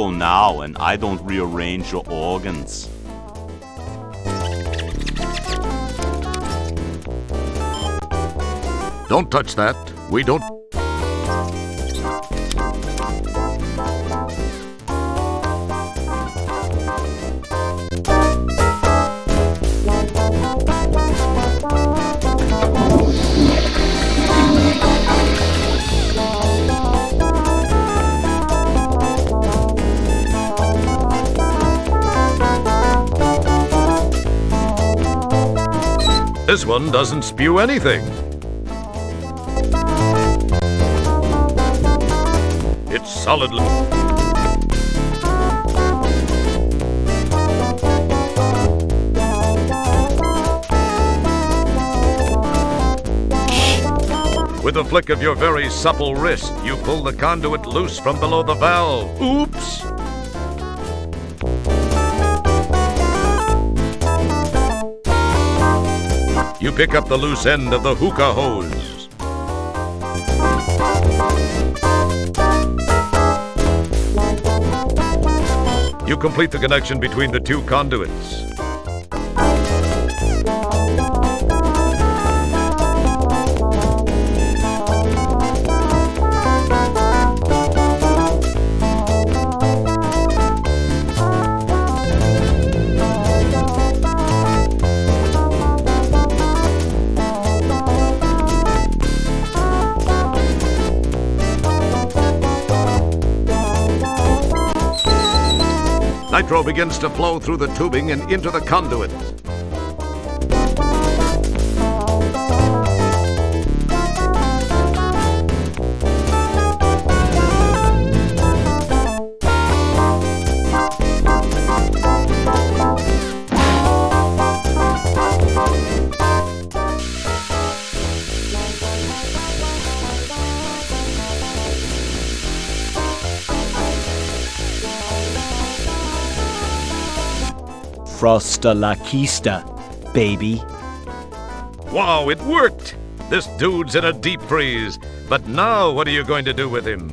go now and I don't rearrange your organs. Don't touch that. We don't... This one doesn't spew anything. It's solidly... With a flick of your very supple wrist, you pull the conduit loose from below the valve. Oops! You pick up the loose end of the hookah hose. You complete the connection between the two conduits. Nitro begins to flow through the tubing and into the conduit. Frosta la Kista, baby. Wow, it worked! This dude's in a deep freeze. But now what are you going to do with him?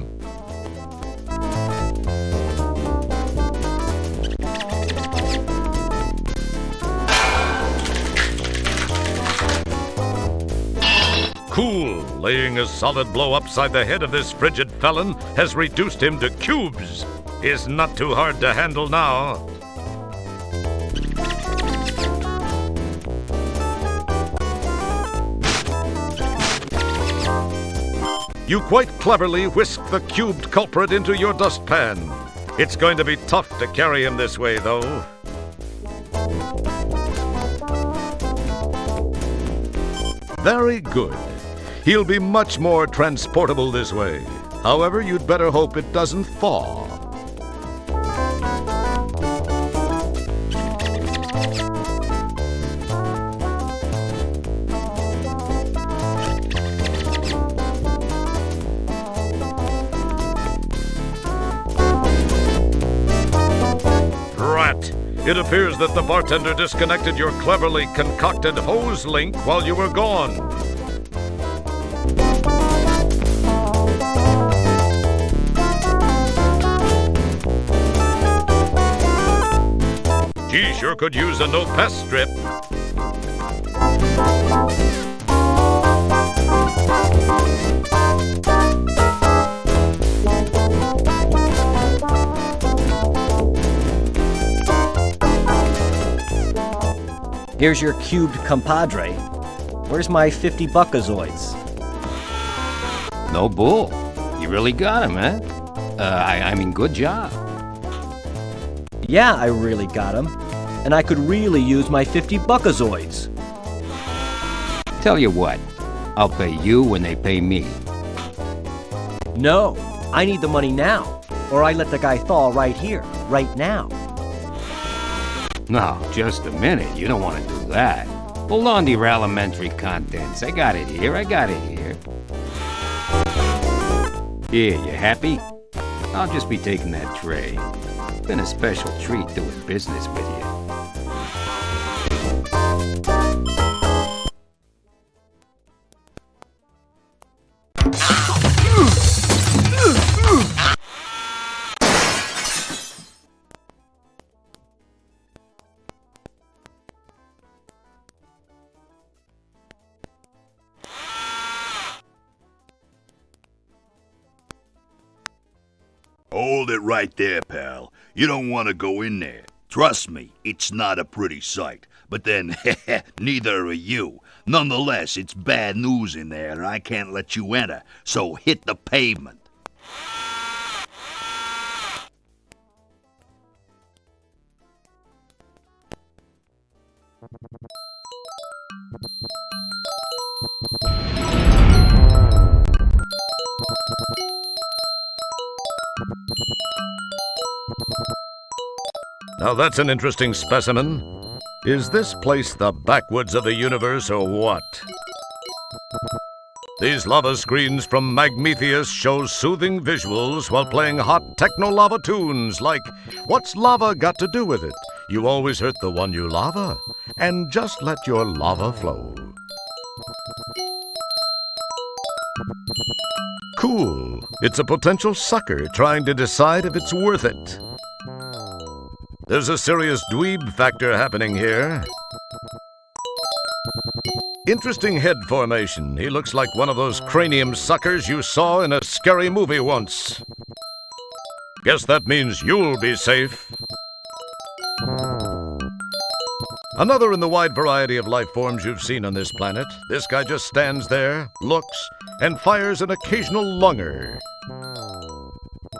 Cool! Laying a solid blow upside the head of this frigid felon has reduced him to cubes. Is not too hard to handle now. You quite cleverly whisk the cubed culprit into your dustpan. It's going to be tough to carry him this way, though. Very good. He'll be much more transportable this way. However, you'd better hope it doesn't thaw. It appears that the bartender disconnected your cleverly concocted hose link while you were gone. Gee, sure could use a no-pest strip. Here's your cubed compadre. Where's my 50 buckazoids? No bull. You really got him, eh? I mean, good job. Yeah, I really got him. And I could really use my 50 buckazoids. Tell you what, I'll pay you when they pay me. No, I need the money now. Or I let the guy thaw right here, right now. No, just a minute. You don't want to do that. Hold on to your alimentary contents. I got it here. Here, you happy? I'll just be taking that tray. Been a special treat doing business with you. Hold it right there, pal. You don't want to go in there. Trust me, it's not a pretty sight. But then, neither are you. Nonetheless, it's bad news in there, and I can't let you enter. So hit the pavement. Now that's an interesting specimen. Is this place the backwoods of the universe or what? These lava screens from Magmetheus show soothing visuals while playing hot techno-lava tunes like, what's lava got to do with it? You always hurt the one you lava, and just let your lava flow. Cool. It's a potential sucker trying to decide if it's worth it. There's a serious dweeb factor happening here. Interesting head formation. He looks like one of those cranium suckers you saw in a scary movie once. Guess that means you'll be safe. Another in the wide variety of life forms you've seen on this planet. This guy just stands there, looks, and fires an occasional lunger.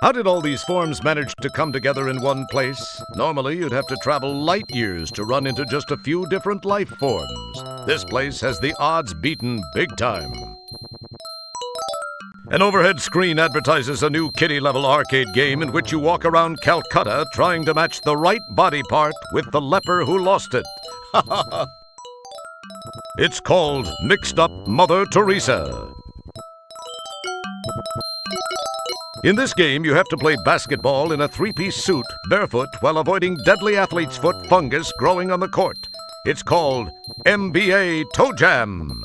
How did all these forms manage to come together in one place? Normally, you'd have to travel light years to run into just a few different life forms. This place has the odds beaten big time. An overhead screen advertises a new kiddie-level arcade game in which you walk around Calcutta trying to match the right body part with the leper who lost it. It's called Mixed Up Mother Teresa. In this game, you have to play basketball in a three-piece suit, barefoot, while avoiding deadly athlete's foot fungus growing on the court. It's called NBA Toe Jam.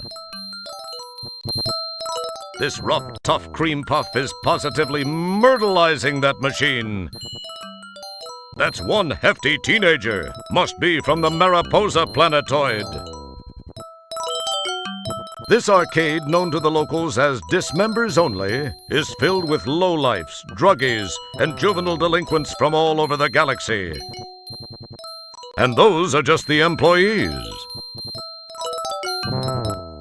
This rough, tough cream puff is positively myrtleizing that machine. That's one hefty teenager. Must be from the Mariposa planetoid. This arcade, known to the locals as Dismembers Only, is filled with lowlifes, druggies, and juvenile delinquents from all over the galaxy. And those are just the employees.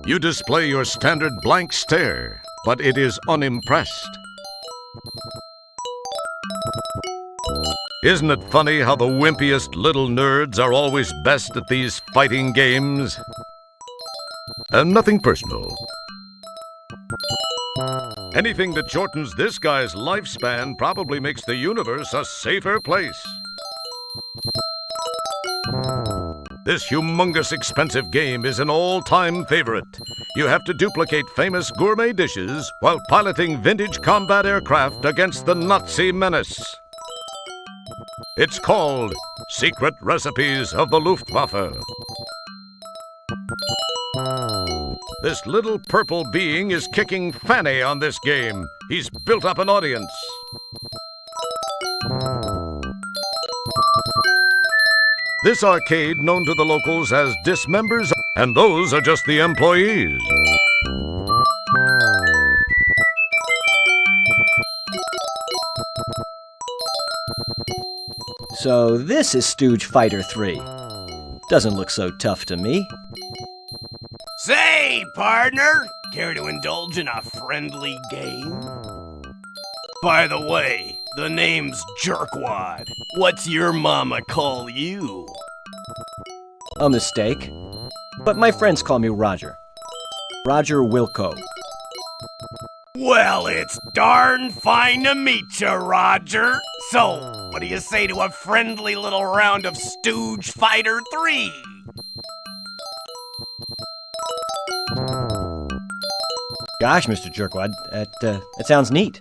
You display your standard blank stare, but it is unimpressed. Isn't it funny how the wimpiest little nerds are always best at these fighting games? Nothing personal. Anything that shortens this guy's lifespan probably makes the universe a safer place. This humongous expensive game is an all-time favorite. You have to duplicate famous gourmet dishes while piloting vintage combat aircraft against the Nazi menace. It's called Secret Recipes of the Luftwaffe. This little purple being is kicking Fanny on this game. He's built up an audience. This arcade, known to the locals as Dismembers, and those are just the employees. So this is Stooge Fighter 3. Doesn't look so tough to me. Say, partner, care to indulge in a friendly game? By the way, the name's Jerkwad. What's your mama call you? A mistake. But my friends call me Roger. Roger Wilco. Well, it's darn fine to meet you, Roger. So, what do you say to a friendly little round of Stooge Fighter 3? Gosh, Mr. Jerkwad, that sounds neat.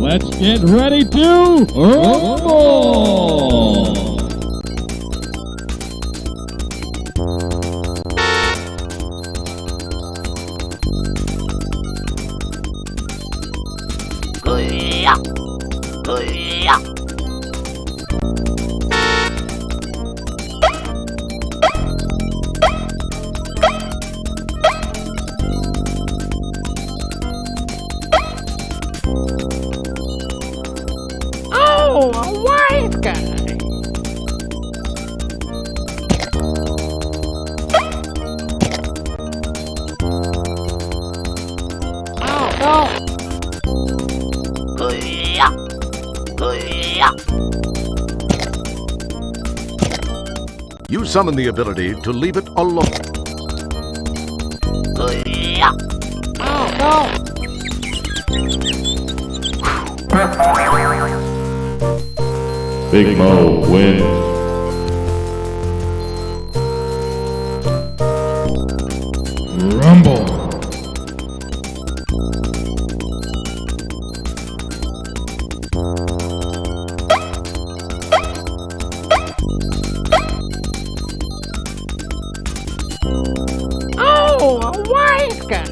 Let's get ready to rumble! Oh, a wise guy. Oh, no. You summon the ability to leave it alone. Oh, no. Big Mo wins. Rumble. Oh, a wise guy.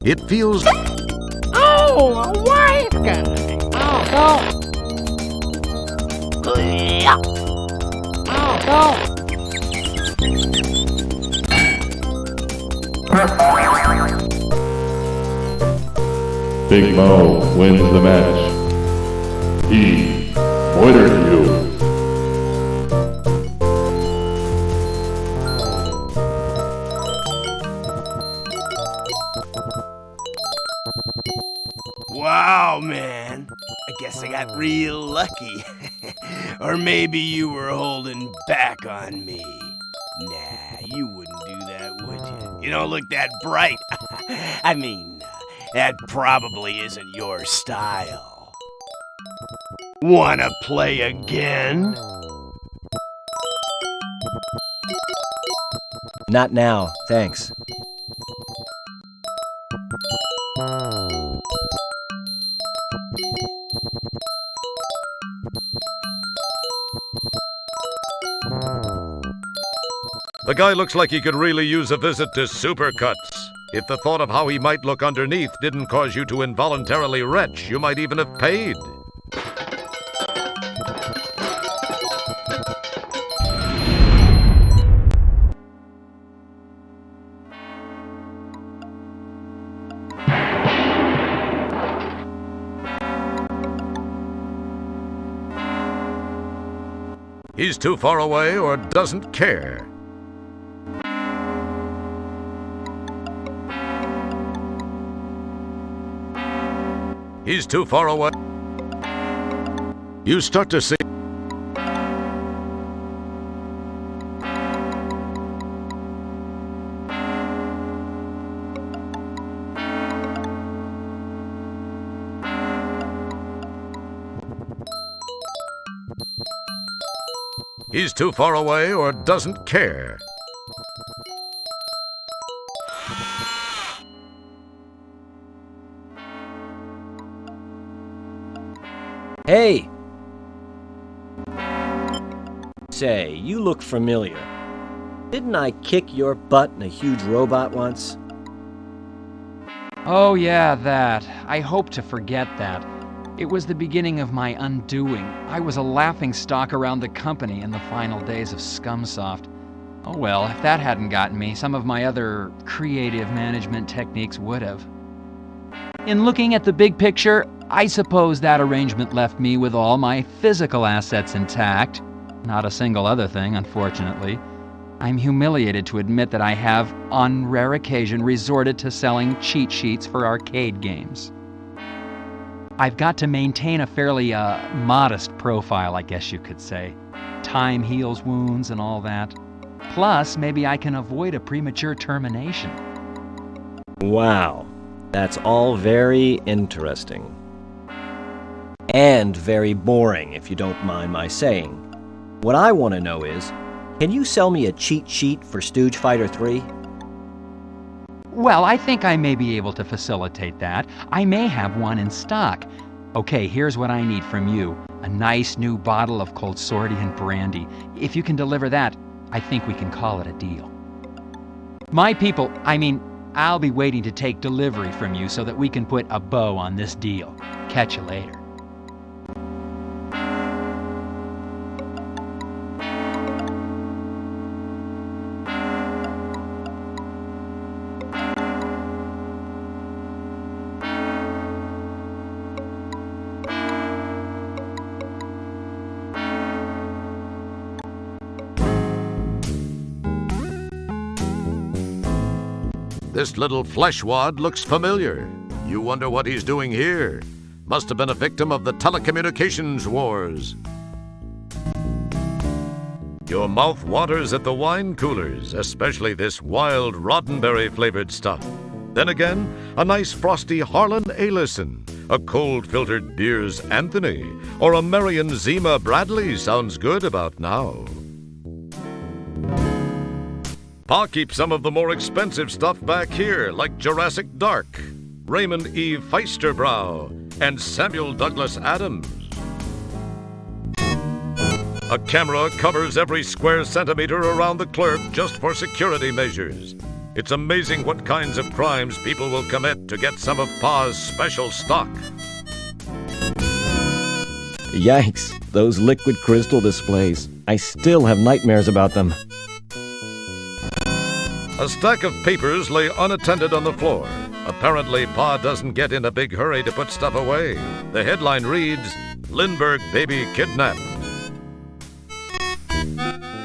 It feels Oh, a wise guy. Oh, no. Oh, no. Big Mo wins the match. He ordered you. Wow, man. I guess I got real lucky. Or maybe you were holding back on me. Nah, you wouldn't do that, would you? You don't look that bright. I mean, that probably isn't your style. Wanna play again? Not now, thanks. The guy looks like he could really use a visit to Supercuts. If the thought of how he might look underneath didn't cause you to involuntarily retch, you might even have paid. He's too far away or doesn't care. He's too far away. You start to see. He's too far away or doesn't care. Hey! Say, you look familiar. Didn't I kick your butt in a huge robot once? Oh yeah, that. I hope to forget that. It was the beginning of my undoing. I was a laughingstock around the company in the final days of Scumsoft. Oh well, if that hadn't gotten me, some of my other creative management techniques would have. In looking at the big picture, I suppose that arrangement left me with all my physical assets intact. Not a single other thing, unfortunately. I'm humiliated to admit that I have, on rare occasion, resorted to selling cheat sheets for arcade games. I've got to maintain a fairly, modest profile, I guess you could say. Time heals wounds and all that. Plus, maybe I can avoid a premature termination. Wow, that's all very interesting. And very boring, if you don't mind my saying. What I want to know is, can you sell me a cheat sheet for Stooge Fighter 3? Well, I think I may be able to facilitate that. I may have one in stock. Okay, here's what I need from you. A nice new bottle of Colsordian brandy. If you can deliver that, I think we can call it a deal. I'll be waiting to take delivery from you so that we can put a bow on this deal. Catch you later. This little fleshwad looks familiar. You wonder what he's doing here. Must have been a victim of the telecommunications wars. Your mouth waters at the wine coolers, especially this wild roddenberry-flavored stuff. Then again, a nice frosty Harlan Alison, a cold-filtered Beers Anthony, or a Marion Zima Bradley sounds good about now. Pa keeps some of the more expensive stuff back here, like Jurassic Dark, Raymond E. Feisterbrow, and Samuel Douglas Adams. A camera covers every square centimeter around the clerk just for security measures. It's amazing what kinds of crimes people will commit to get some of Pa's special stock. Yikes, those liquid crystal displays. I still have nightmares about them. A stack of papers lay unattended on the floor. Apparently, Pa doesn't get in a big hurry to put stuff away. The headline reads, Lindbergh Baby Kidnapped.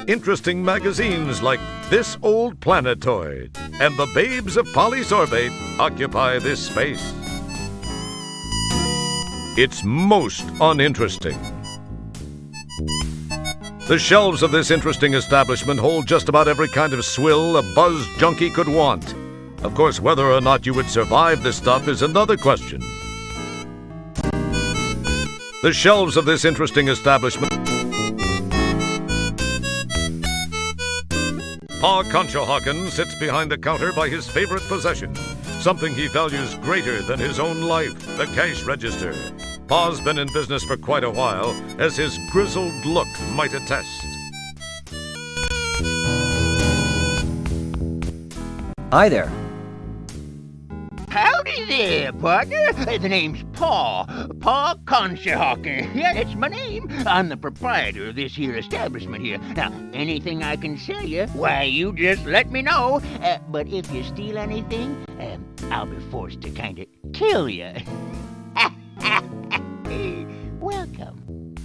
Interesting magazines like This Old Planetoid and The Babes of Polysorbate occupy this space. It's most uninteresting. The shelves of this interesting establishment hold just about every kind of swill a buzz junkie could want. Of course, whether or not you would survive this stuff is another question. The shelves of this interesting establishment... Pa Conshohocken sits behind the counter by his favorite possession, something he values greater than his own life, the cash register. Pa's been in business for quite a while, as his grizzled look might attest. Hi there. Howdy there, partner. The name's Pa Conshohocken. Yeah, that's my name. I'm the proprietor of this here establishment here. Now, anything I can sell you, why, you just let me know. But if you steal anything, I'll be forced to kind of kill you. Welcome.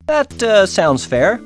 That sounds fair.